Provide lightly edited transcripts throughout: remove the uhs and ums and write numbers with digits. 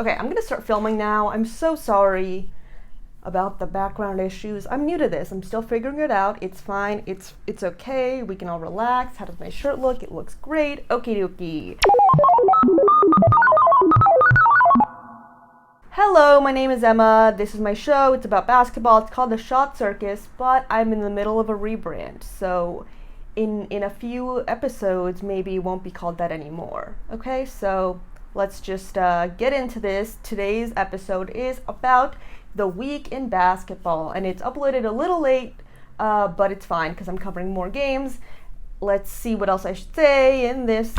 Okay, I'm gonna start filming now. I'm so sorry about the background issues. I'm new to this. I'm still figuring it out. It's fine. It's okay. We can all relax. How does my shirt look? It looks great. Okie dokie. Hello, my name is Emma. This is my show. It's about basketball. It's called The Shot Circus, but I'm in the middle of a rebrand. So in a few episodes, maybe it won't be called that anymore. Okay, so let's just get into this. Today's episode is about the week in basketball, and it's uploaded a little late, but it's fine because I'm covering more games. Let's see what else I should say in this.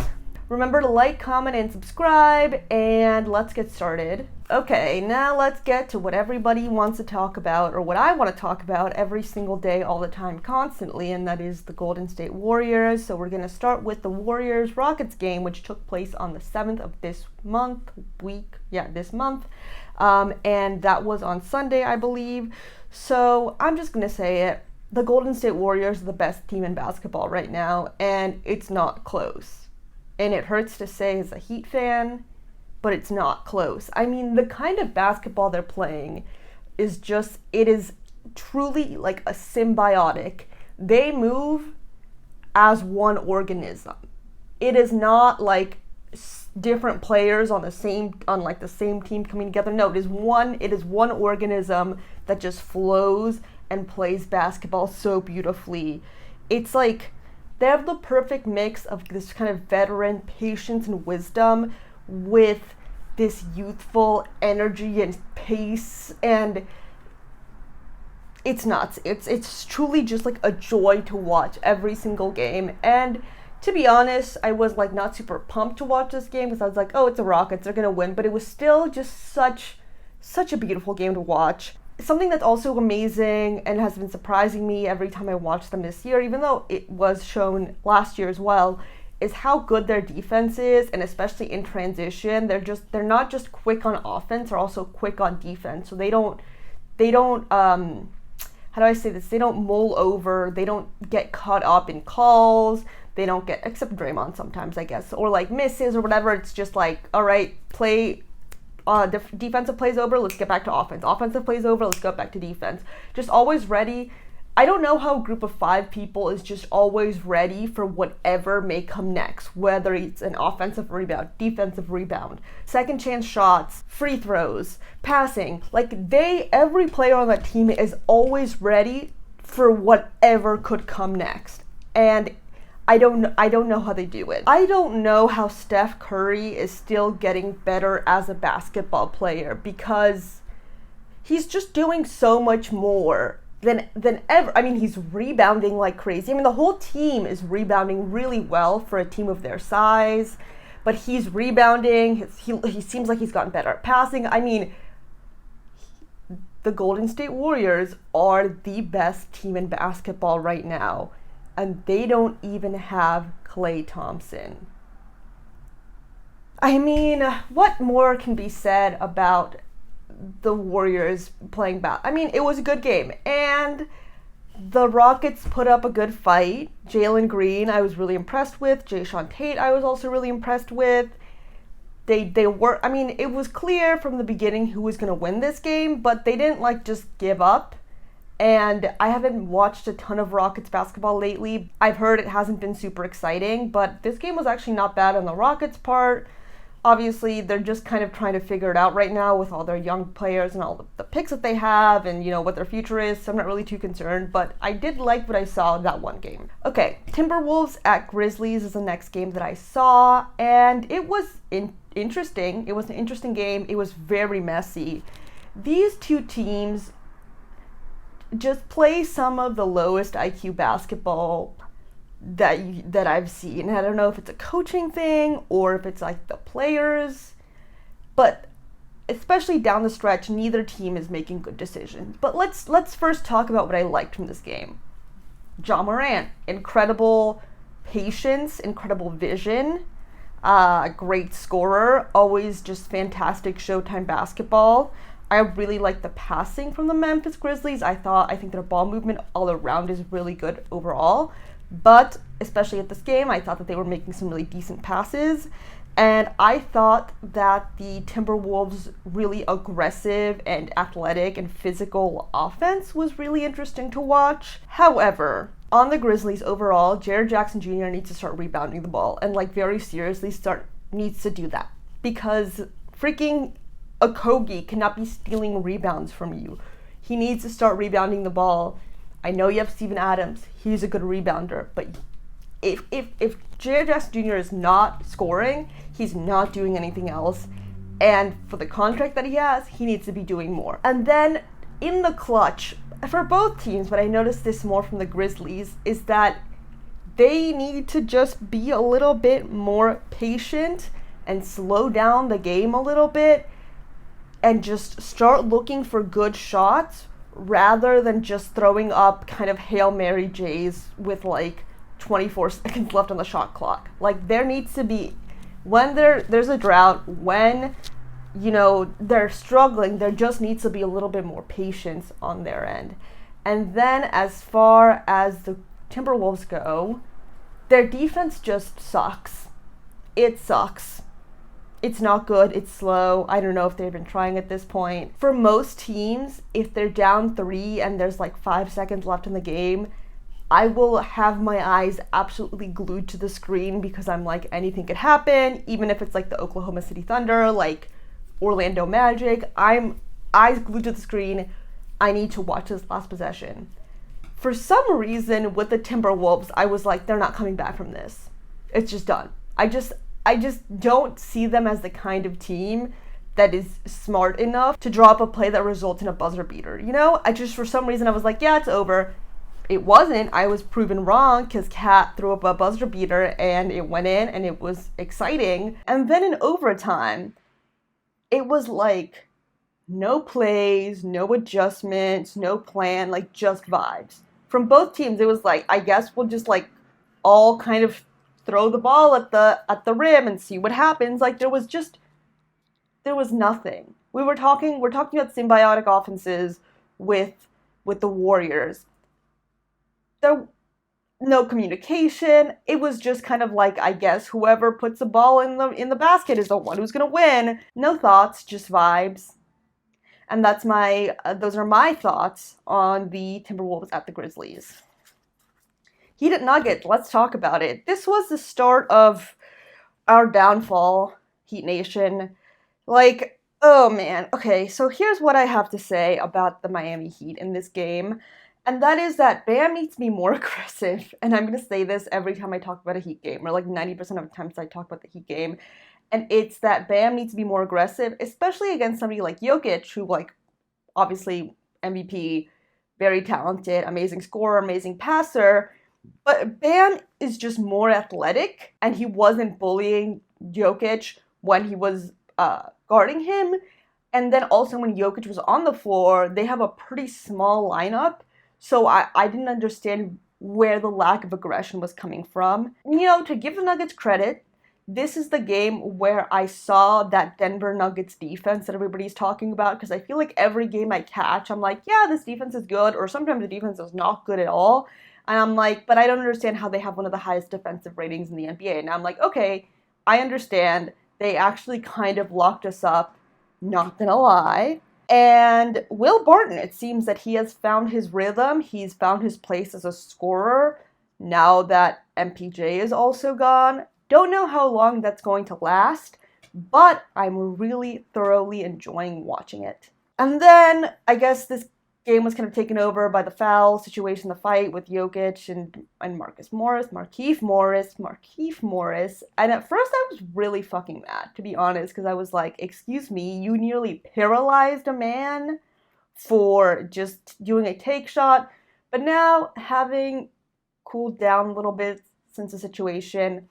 Remember to like, comment, and subscribe, and let's get started. Okay, now let's get to what everybody wants to talk about, or what I want to talk about every single day, all the time, constantly, and that is the Golden State Warriors. So we're going to start with the Warriors-Rockets game, which took place on the 7th of this month, and that was on Sunday, I believe. So I'm just going to say it. The Golden State Warriors are the best team in basketball right now, and it's not close. And it hurts to say as a Heat fan, but it's not close. I mean, the kind of basketball they're playing is just, it is truly like a symbiotic. They move as one organism. It is not like different players on the same team coming together. No, it is one organism that just flows and plays basketball so beautifully. It's like they have the perfect mix of this kind of veteran patience and wisdom with this youthful energy and pace, and it's nuts. It's truly just like a joy to watch every single game. And to be honest, I was like not super pumped to watch this game because I was like, oh, it's the Rockets, they're gonna win, but it was still just such a beautiful game to watch. Something that's also amazing and has been surprising me every time I watch them this year, even though it was shown last year as well, is how good their defense is, and especially in transition. They're not just quick on offense, they're also quick on defense. So they don't how do I say this? They don't mull over, they don't get caught up in calls, they don't get, except Draymond sometimes, I guess, or like misses or whatever. It's just like, all right, defensive plays over, let's get back to offense. Offensive plays over, let's go back to defense. Just always ready. I don't know how a group of 5 people is just always ready for whatever may come next, whether it's an offensive rebound, defensive rebound, second chance shots, free throws, passing. Like every player on that team is always ready for whatever could come next. And I don't know how they do it. I don't know how Steph Curry is still getting better as a basketball player, because he's just doing so much more than ever. I mean, he's rebounding like crazy. I mean, the whole team is rebounding really well for a team of their size, but he's rebounding. He seems like he's gotten better at passing. I mean, the Golden State Warriors are the best team in basketball right now, and they don't even have Klay Thompson. I mean, what more can be said about the Warriors playing I mean, it was a good game, and the Rockets put up a good fight. Jalen Green, I was really impressed with. Jae'Sean Tate, I was also really impressed with. They were, I mean, it was clear from the beginning who was going to win this game, but they didn't like just give up. And I haven't watched a ton of Rockets basketball lately. I've heard it hasn't been super exciting, but this game was actually not bad on the Rockets' part. Obviously, they're just kind of trying to figure it out right now with all their young players and all the picks that they have and, you know, what their future is. So I'm not really too concerned, but I did like what I saw in that one game. Okay, Timberwolves at Grizzlies is the next game that I saw, and it was interesting. It was an interesting game. It was very messy. These two teams just play some of the lowest IQ basketball that I've seen. I don't know if it's a coaching thing or if it's like the players, but especially down the stretch, neither team is making good decisions. But let's first talk about what I liked from this game. Ja Morant, incredible patience, incredible vision, great scorer, always just fantastic Showtime basketball. I really like the passing from the Memphis Grizzlies. I think their ball movement all around is really good overall. But especially at this game, I thought that they were making some really decent passes. And I thought that the Timberwolves' really aggressive and athletic and physical offense was really interesting to watch. However, on the Grizzlies overall, Jared Jackson Jr. needs to start rebounding the ball and like very seriously needs to do that. Because freaking Okogie cannot be stealing rebounds from you. He needs to start rebounding the ball. I know you have Steven Adams. He's a good rebounder, but if Jared Jackson Jr. is not scoring, he's not doing anything else. And for the contract that he has, he needs to be doing more. And then in the clutch, for both teams, but I noticed this more from the Grizzlies, is that they need to just be a little bit more patient and slow down the game a little bit and just start looking for good shots rather than just throwing up kind of Hail Mary J's with like 24 seconds left on the shot clock. Like there needs to be, when there's a drought, when they're struggling, there just needs to be a little bit more patience on their end. And then as far as the Timberwolves go, their defense just sucks. It sucks. It's not good. It's slow. I don't know if they've been trying at this point. For most teams, if they're down 3 and there's like 5 seconds left in the game, I will have my eyes absolutely glued to the screen because I'm like, anything could happen, even if it's like the Oklahoma City Thunder, like Orlando Magic. I'm eyes glued to the screen. I need to watch this last possession. For some reason, with the Timberwolves, I was like, they're not coming back from this. It's just done. I just don't see them as the kind of team that is smart enough to drop a play that results in a buzzer beater. For some reason, I was like, yeah, it's over. It wasn't. I was proven wrong because Cat threw up a buzzer beater and it went in and it was exciting. And then in overtime, it was like no plays, no adjustments, no plan, like just vibes. From both teams, it was like, I guess we'll just like all kind of throw the ball at the rim and see what happens. Like there was nothing. We're talking about symbiotic offenses with the Warriors. There no communication. It was just kind of like, I guess whoever puts the ball in the basket is the one who's gonna win. No thoughts, just vibes. And that's those are my thoughts on the Timberwolves at the Grizzlies. Heat at Nuggets, let's talk about it. This was the start of our downfall, Heat Nation. Like, oh man. Okay, so here's what I have to say about the Miami Heat in this game. And that is that Bam needs to be more aggressive. And I'm going to say this every time I talk about a Heat game, or like 90% of the times I talk about the Heat game. And it's that Bam needs to be more aggressive, especially against somebody like Jokic, who like, obviously MVP, very talented, amazing scorer, amazing passer. But Bam is just more athletic, and he wasn't bullying Jokic when he was guarding him. And then also when Jokic was on the floor, they have a pretty small lineup. So I didn't understand where the lack of aggression was coming from. To give the Nuggets credit, this is the game where I saw that Denver Nuggets defense that everybody's talking about, because I feel like every game I catch, I'm like, yeah, this defense is good, or sometimes the defense is not good at all. And I'm like, but I don't understand how they have one of the highest defensive ratings in the NBA. And I'm like, okay, I understand. They actually kind of locked us up, not gonna lie. And Will Barton, it seems that he has found his rhythm. He's found his place as a scorer now that MPJ is also gone. Don't know how long that's going to last, but I'm really thoroughly enjoying watching it. And then I guess this game was kind of taken over by the foul situation, the fight with Jokic and Markieff Morris. And at first I was really fucking mad, to be honest, because I was like, excuse me, you nearly paralyzed a man for just doing a take shot. But now, having cooled down a little bit since the situation,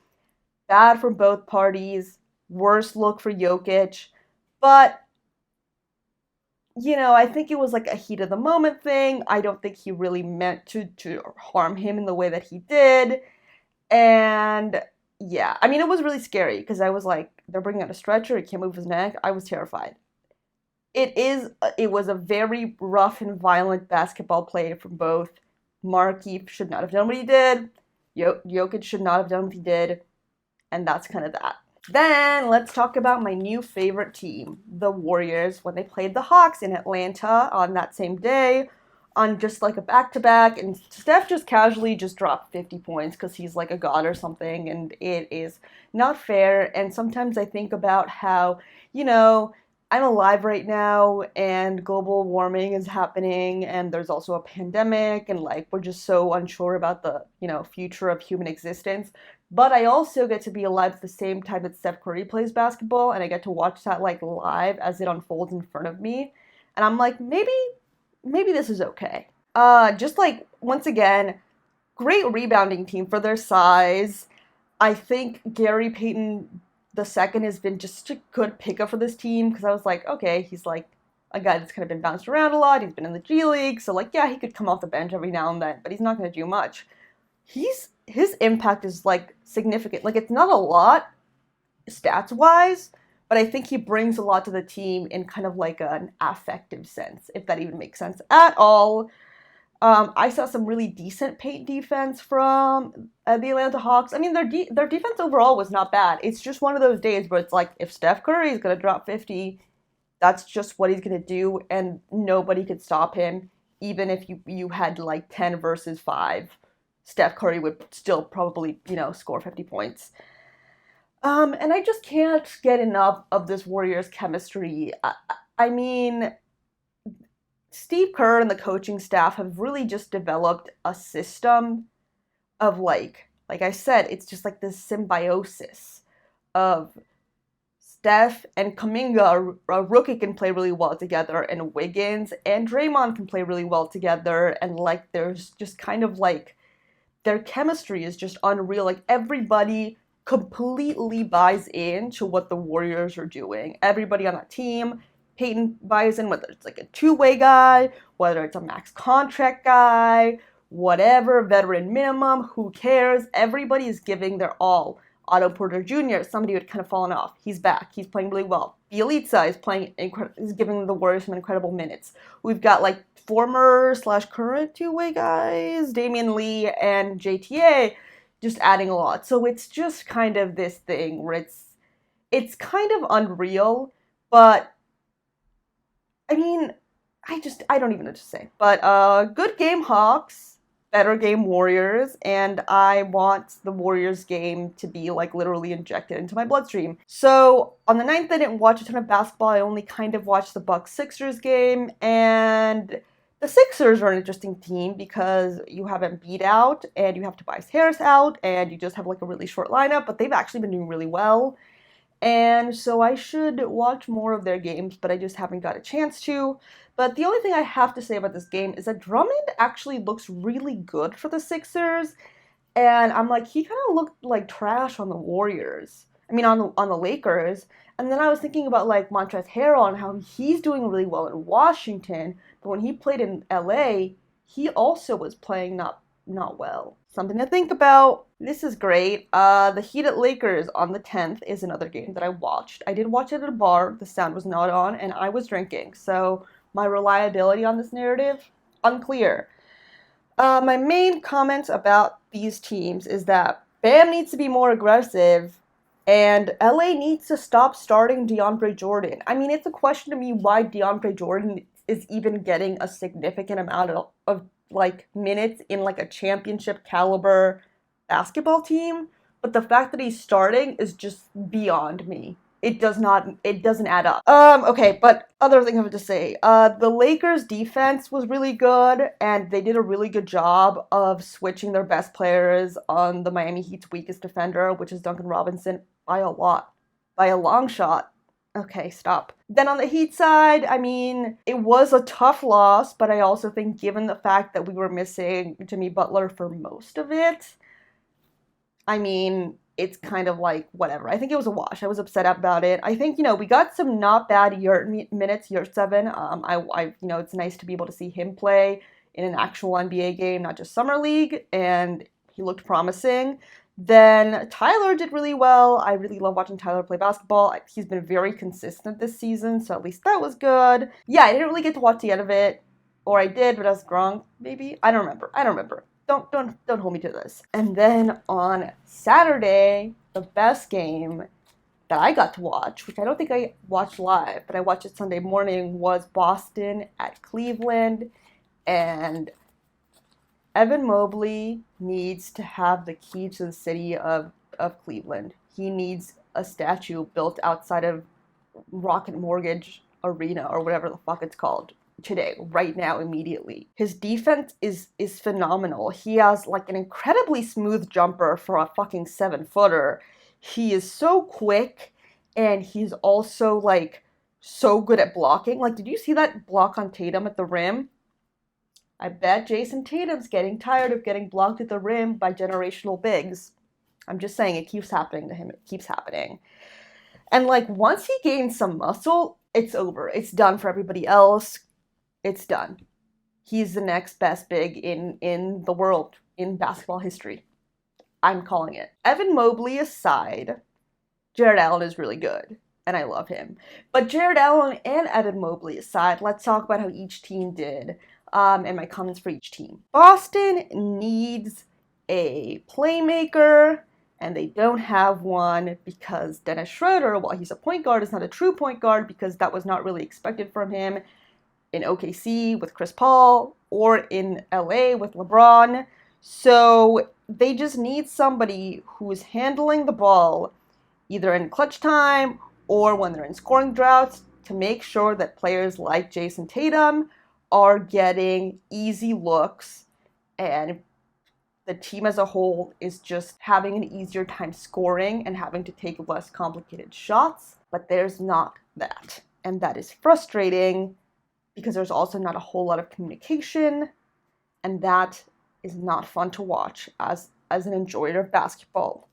bad for both parties, worst look for Jokic, but I think it was like a heat of the moment thing. I don't think he really meant to harm him in the way that he did. And yeah, I mean, it was really scary because I was like, they're bringing out a stretcher, he can't move his neck. I was terrified. It was a very rough and violent basketball play from both. Markieff should not have done what he did. Jokic should not have done what he did. And that's kind of that. Then let's talk about my new favorite team, the Warriors, when they played the Hawks in Atlanta on that same day on just like a back-to-back, and Steph just casually just dropped 50 points because he's like a god or something, and it is not fair. And sometimes I think about how, you know, I'm alive right now and global warming is happening and there's also a pandemic and like we're just so unsure about the, future of human existence. But I also get to be alive at the same time that Steph Curry plays basketball, and I get to watch that like live as it unfolds in front of me. And I'm like, maybe this is okay. Just like once again, great rebounding team for their size. I think Gary Payton the second has been just a good pickup for this team because I was like, okay, he's like a guy that's kind of been bounced around a lot. He's been in the G League, so like, yeah, he could come off the bench every now and then, but he's not going to do much. His impact is like significant. Like it's not a lot stats wise, but I think he brings a lot to the team in kind of like an affective sense, if that even makes sense at all. I saw some really decent paint defense from the Atlanta Hawks. I mean, their defense overall was not bad. It's just one of those days where it's like, if Steph Curry is going to drop 50, that's just what he's going to do, and nobody could stop him. Even if you had like 10 versus 5, Steph Curry would still probably, score 50 points. And I just can't get enough of this Warriors chemistry. I mean, Steve Kerr and the coaching staff have really just developed a system of like I said, it's just like this symbiosis of Steph and Kuminga, a rookie, can play really well together, and Wiggins and Draymond can play really well together, and like there's just kind of like their chemistry is just unreal. Like everybody completely buys into what the Warriors are doing. Everybody on that team, Peyton buys in, whether it's like a two-way guy, whether it's a max contract guy, whatever, veteran minimum, who cares? Everybody is giving their all. Otto Porter Jr., somebody who had kind of fallen off. He's back. He's playing really well. Bielitsa is giving the Warriors some incredible minutes. We've got like former/current two-way guys, Damian Lee and JTA, just adding a lot. So it's just kind of this thing where it's kind of unreal, but I mean, I don't even know what to say. But good game Hawks, better game Warriors, and I want the Warriors game to be like literally injected into my bloodstream. So on the 9th, I didn't watch a ton of basketball. I only kind of watched the Bucks-Sixers game, and the Sixers are an interesting team because you have Embiid out, and you have Tobias Harris out, and you just have like a really short lineup, but they've actually been doing really well. And so I should watch more of their games, but I just haven't got a chance to. But the only thing I have to say about this game is that Drummond actually looks really good for the Sixers. And I'm like, he kind of looked like trash on the Warriors. I mean, on the Lakers. And then I was thinking about like Montrezl Harrell and how he's doing really well in Washington. But when he played in LA, he also was playing not well. Something to think about. This is great. The Heat at Lakers on the 10th is another game that I watched. I did watch it at a bar. The sound was not on, and I was drinking. So my reliability on this narrative, unclear. My main comment about these teams is that Bam needs to be more aggressive, and LA needs to stop starting DeAndre Jordan. I mean, it's a question to me why DeAndre Jordan is even getting a significant amount of like minutes in like a championship caliber basketball team, but the fact that he's starting is just beyond me. It doesn't add up. Okay, but other thing I have to say, the Lakers defense was really good, and they did a really good job of switching their best players on the Miami Heat's weakest defender, which is Duncan Robinson, by a lot, by a long shot. Okay, stop. Then on the Heat side, I mean, it was a tough loss, but I also think given the fact that we were missing Jimmy Butler for most of it, I mean, it's kind of like whatever. I think it was a wash. I was upset about it. I think, we got some not bad minutes, year 7. It's nice to be able to see him play in an actual NBA game, not just Summer League, and he looked promising. Then Tyler did really well. I really love watching Tyler play basketball. He's been very consistent this season, so at least that was good. Yeah, I didn't really get to watch the end of it, or I did, but I was drunk, maybe. I don't remember. Don't hold me to this. And then on Saturday, the best game, that I got to watch, which I don't think I watched live, but I watched it Sunday morning, was Boston at Cleveland. And Evan Mobley needs to have the key to the city of Cleveland. He needs a statue built outside of Rocket Mortgage Arena or whatever the fuck it's called today, right now, immediately. His defense is phenomenal. He has like an incredibly smooth jumper for a fucking 7-footer. He is so quick, and he's also like so good at blocking. Like, did you see that block on Tatum at the rim? I bet Jason Tatum's getting tired of getting blocked at the rim by generational bigs. I'm just saying, it keeps happening to him. It keeps happening. And like, once he gains some muscle, it's over. It's done for everybody else. It's done. He's the next best big in the world, in basketball history. I'm calling it. Evan Mobley aside, Jared Allen is really good, and I love him. But Jared Allen and Evan Mobley aside, let's talk about how each team did, and my comments for each team. Boston needs a playmaker, and they don't have one because Dennis Schroeder, while he's a point guard, is not a true point guard because that was not really expected from him in OKC with Chris Paul or in LA with LeBron. So they just need somebody who's handling the ball either in clutch time or when they're in scoring droughts to make sure that players like Jason Tatum are getting easy looks, and the team as a whole is just having an easier time scoring and having to take less complicated shots. But there's not that. And that is frustrating because there's also not a whole lot of communication, and that is not fun to watch as an enjoyer of basketball.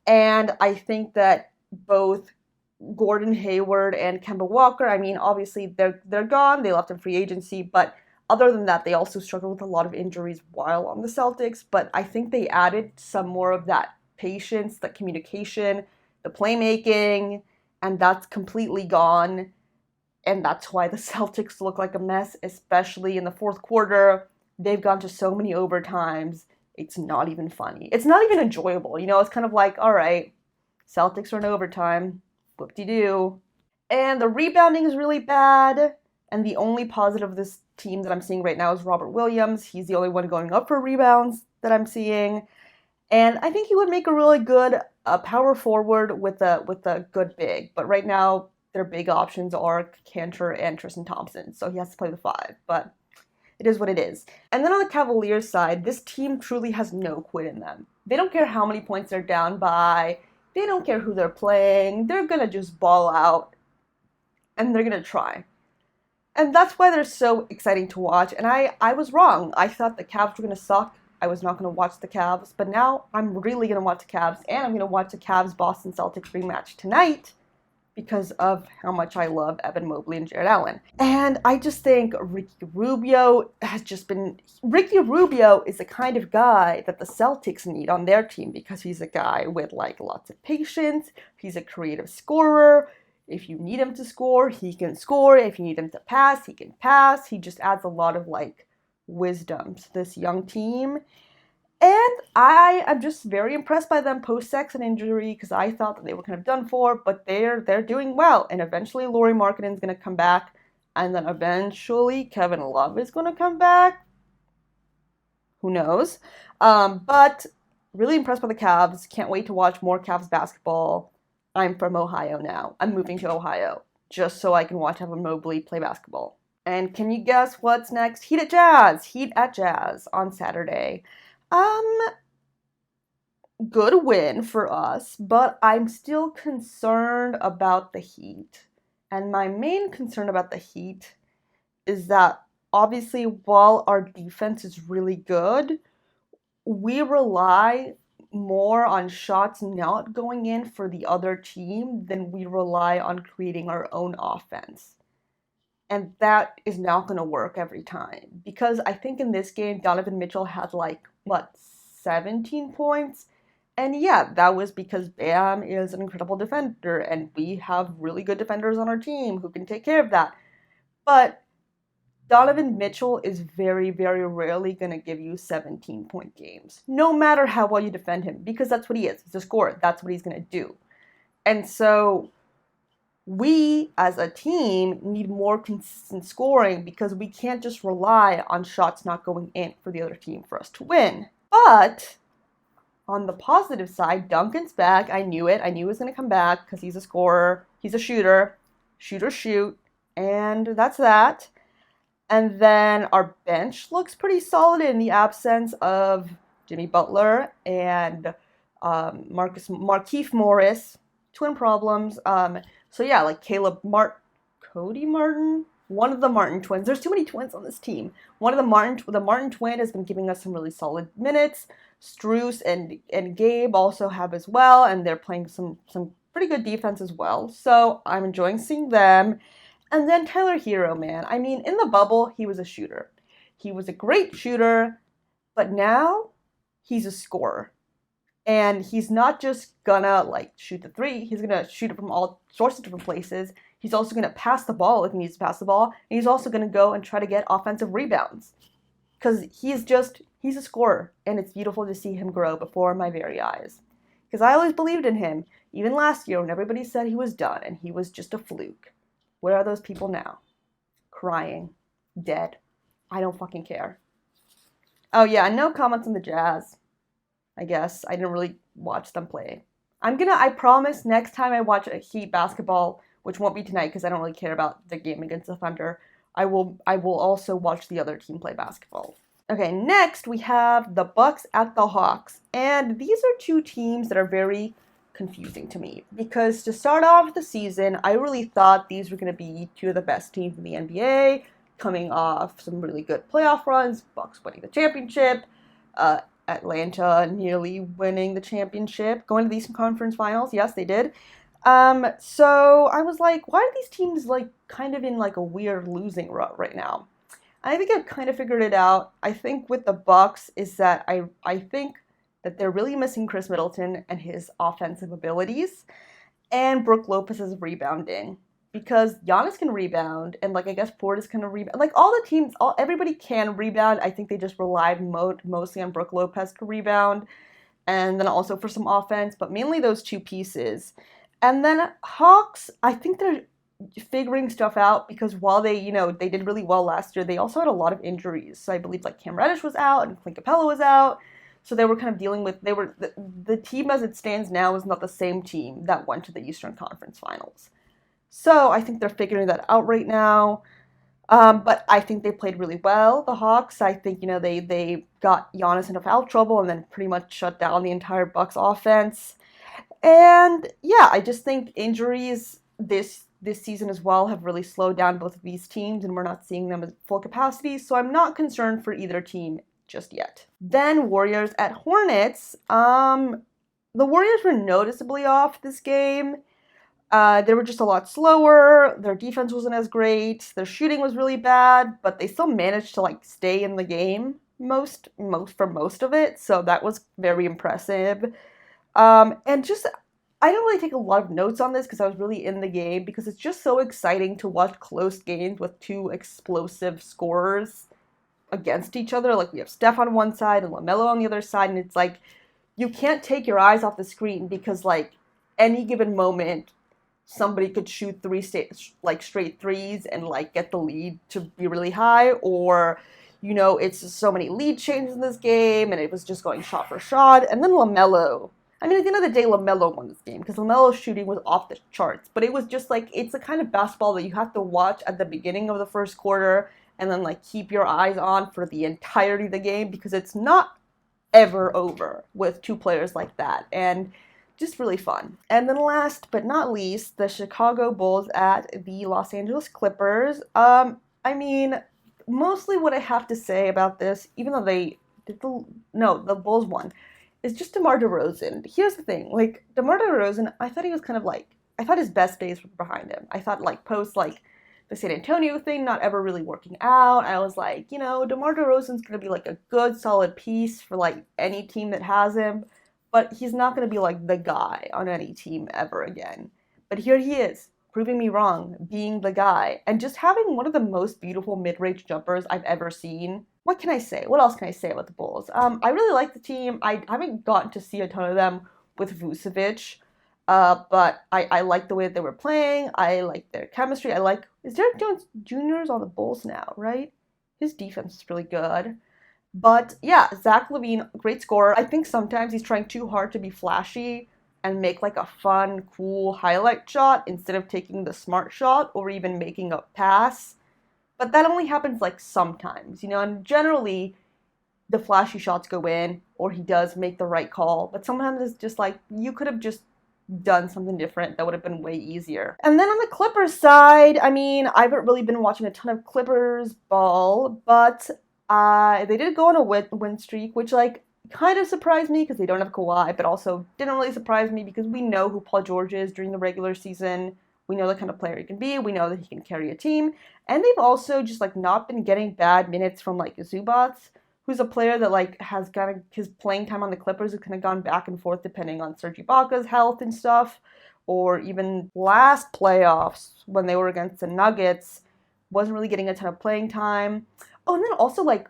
And I think that both Gordon Hayward and Kemba Walker, I mean, obviously they're gone. They left in free agency, but other than that, they also struggled with a lot of injuries while on the Celtics. But I think they added some more of that patience, that communication, the playmaking, and that's completely gone. And that's why the Celtics look like a mess, especially in the fourth quarter. They've gone to so many overtimes. It's not even funny. It's not even enjoyable. You know, it's kind of like, all right, Celtics are in overtime. Whoop-de-doo. And the rebounding is really bad. And the only positive of this team that I'm seeing right now is Robert Williams. He's the only one going up for rebounds that I'm seeing. And I think he would make a really good power forward with a good big. But right now, their big options are Cantor and Tristan Thompson. So he has to play the 5. But it is what it is. And then on the Cavaliers side, this team truly has no quit in them. They don't care how many points they're down by. They don't care who they're playing. They're going to just ball out. And they're going to try. And that's why they're so exciting to watch. And I was wrong. I thought the Cavs were going to suck. I was not going to watch the Cavs. But now I'm really going to watch the Cavs. And I'm going to watch the Cavs-Boston Celtics rematch tonight because of how much I love Evan Mobley and Jared Allen. And I just think Ricky Rubio is the kind of guy that the Celtics need on their team because he's a guy with like lots of patience. He's a creative scorer. If you need him to score, he can score. If you need him to pass, he can pass. He just adds a lot of like wisdom to this young team. And I am just very impressed by them post-Sexton injury because I thought that they were kind of done for, but they're doing well. And eventually Lauri Markkanen's going to come back, and then eventually Kevin Love is going to come back. Who knows? But really impressed by the Cavs. Can't wait to watch more Cavs basketball. I'm from Ohio now. I'm moving to Ohio just so I can watch Evan Mobley play basketball. And can you guess what's next? Heat at Jazz on Saturday. Good win for us, but I'm still concerned about the Heat. And my main concern about the Heat is that obviously while our defense is really good, we rely more on shots not going in for the other team than we rely on creating our own offense. And that is not going to work every time. Because I think in this game, Donovan Mitchell had 17 points? And yeah, that was because Bam is an incredible defender, and we have really good defenders on our team who can take care of that. But Donovan Mitchell is very, very rarely going to give you 17-point games, no matter how well you defend him, because that's what he is. He's a scorer. That's what he's going to do. And so we, as a team, need more consistent scoring because we can't just rely on shots not going in for the other team for us to win. But on the positive side, Duncan's back. I knew it. I knew he was going to come back because he's a scorer. He's a shooter. Shooter shoot. And that's that. And then our bench looks pretty solid in the absence of Jimmy Butler and Markieff Morris. Twin problems. So yeah, like Cody Martin, one of the Martin twins. There's too many twins on this team. One of the Martin twin has been giving us some really solid minutes. Strus and Gabe also have as well, and they're playing some pretty good defense as well. So I'm enjoying seeing them. And then Tyler Hero, man. I mean, in the bubble, he was a shooter. He was a great shooter, but now he's a scorer. And he's not just gonna like shoot the three, he's gonna shoot it from all sorts of different places. He's also gonna pass the ball if he needs to pass the ball. And he's also gonna go and try to get offensive rebounds. Because he's a scorer. And it's beautiful to see him grow before my very eyes. Because I always believed in him, even last year when everybody said he was done and he was just a fluke. Where are those people now? Crying. Dead. I don't fucking care. Oh yeah, no comments on the Jazz. I guess. I didn't really watch them play. I promise next time I watch a Heat basketball, which won't be tonight because I don't really care about the game against the Thunder, I will also watch the other team play basketball. Okay, next we have the Bucks at the Hawks. And these are two teams that are very confusing to me because to start off the season, I really thought these were going to be two of the best teams in the NBA, coming off some really good playoff runs, Bucks winning the championship, Atlanta nearly winning the championship, going to the Eastern Conference Finals. Yes, they did. So I was like, why are these teams like kind of in like a weird losing rut right now? And I think I've kind of figured it out. I think with the Bucks is that I think that they're really missing Chris Middleton and his offensive abilities, and Brook Lopez's rebounding. Because Giannis can rebound, and like I guess Portis can rebound. Like all the teams, everybody can rebound. I think they just relied mostly on Brook Lopez to rebound, and then also for some offense, but mainly those two pieces. And then Hawks, I think they're figuring stuff out because while they did really well last year, they also had a lot of injuries. So I believe like Cam Reddish was out and Clint Capella was out. So they were kind of dealing with, the team as it stands now is not the same team that went to the Eastern Conference Finals. So I think they're figuring that out right now. But I think they played really well, the Hawks. I think, they got Giannis into foul trouble and then pretty much shut down the entire Bucks offense. And yeah, I just think injuries this season as well have really slowed down both of these teams, and we're not seeing them at full capacity. So I'm not concerned for either team just yet. Then Warriors at Hornets. The Warriors were noticeably off this game. They were just a lot slower. Their defense wasn't as great. Their shooting was really bad, but they still managed to like stay in the game for most of it. So that was very impressive. And just I don't really take a lot of notes on this because I was really in the game because it's just so exciting to watch close games with two explosive scorers against each other. Like we have Steph on one side and LaMelo on the other side, and it's like you can't take your eyes off the screen because like any given moment somebody could shoot straight threes and like get the lead to be really high, or it's just so many lead changes in this game and it was just going shot for shot. And then LaMelo, I mean, at the end of the day, LaMelo won this game because LaMelo's shooting was off the charts, but it was just like, it's a kind of basketball that you have to watch at the beginning of the first quarter and then like keep your eyes on for the entirety of the game because it's not ever over with two players like that. And just really fun. And then last but not least, the Chicago Bulls at the Los Angeles Clippers. I mean, mostly what I have to say about this, even though the Bulls won, is just DeMar DeRozan. Here's the thing, like DeMar DeRozan, I thought his best days were behind him. I thought like post like the San Antonio thing not ever really working out, I was like, DeMar DeRozan's gonna be like a good solid piece for like any team that has him. But he's not going to be like the guy on any team ever again. But here he is, proving me wrong, being the guy, and just having one of the most beautiful mid-range jumpers I've ever seen. What can I say? What else can I say about the Bulls? I really like the team. I haven't gotten to see a ton of them with Vucevic. But I like the way that they were playing. I like their chemistry. Is Derek Jones Jr.'s on the Bulls now, right? His defense is really good. But yeah, Zach LaVine, great scorer. I think sometimes he's trying too hard to be flashy and make like a fun, cool highlight shot instead of taking the smart shot or even making a pass. But that only happens like sometimes, and generally the flashy shots go in or he does make the right call. But sometimes it's just like you could have just done something different that would have been way easier. And then on the Clippers side, I mean, I haven't really been watching a ton of Clippers ball, but they did go on a win streak, which like kind of surprised me because they don't have Kawhi, but also didn't really surprise me because we know who Paul George is during the regular season. We know the kind of player he can be. We know that he can carry a team. And they've also just like not been getting bad minutes from like Zubats, who's a player that like has kind of his playing time on the Clippers has kind of gone back and forth depending on Serge Ibaka's health and stuff, or even last playoffs when they were against the Nuggets, wasn't really getting a ton of playing time. Oh, and then also like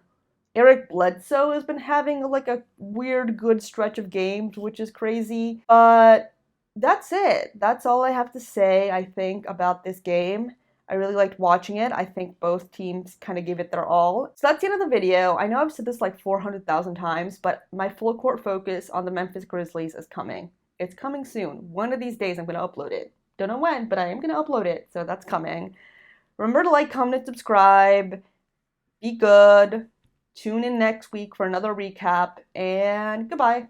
Eric Bledsoe has been having like a weird good stretch of games, which is crazy. But that's it. That's all I have to say, I think, about this game. I really liked watching it. I think both teams kind of gave it their all. So that's the end of the video. I know I've said this like 400,000 times, but my full court focus on the Memphis Grizzlies is coming. It's coming soon. One of these days I'm going to upload it. Don't know when, but I am going to upload it, so that's coming. Remember to like, comment, and subscribe. Be good. Tune in next week for another recap, and goodbye.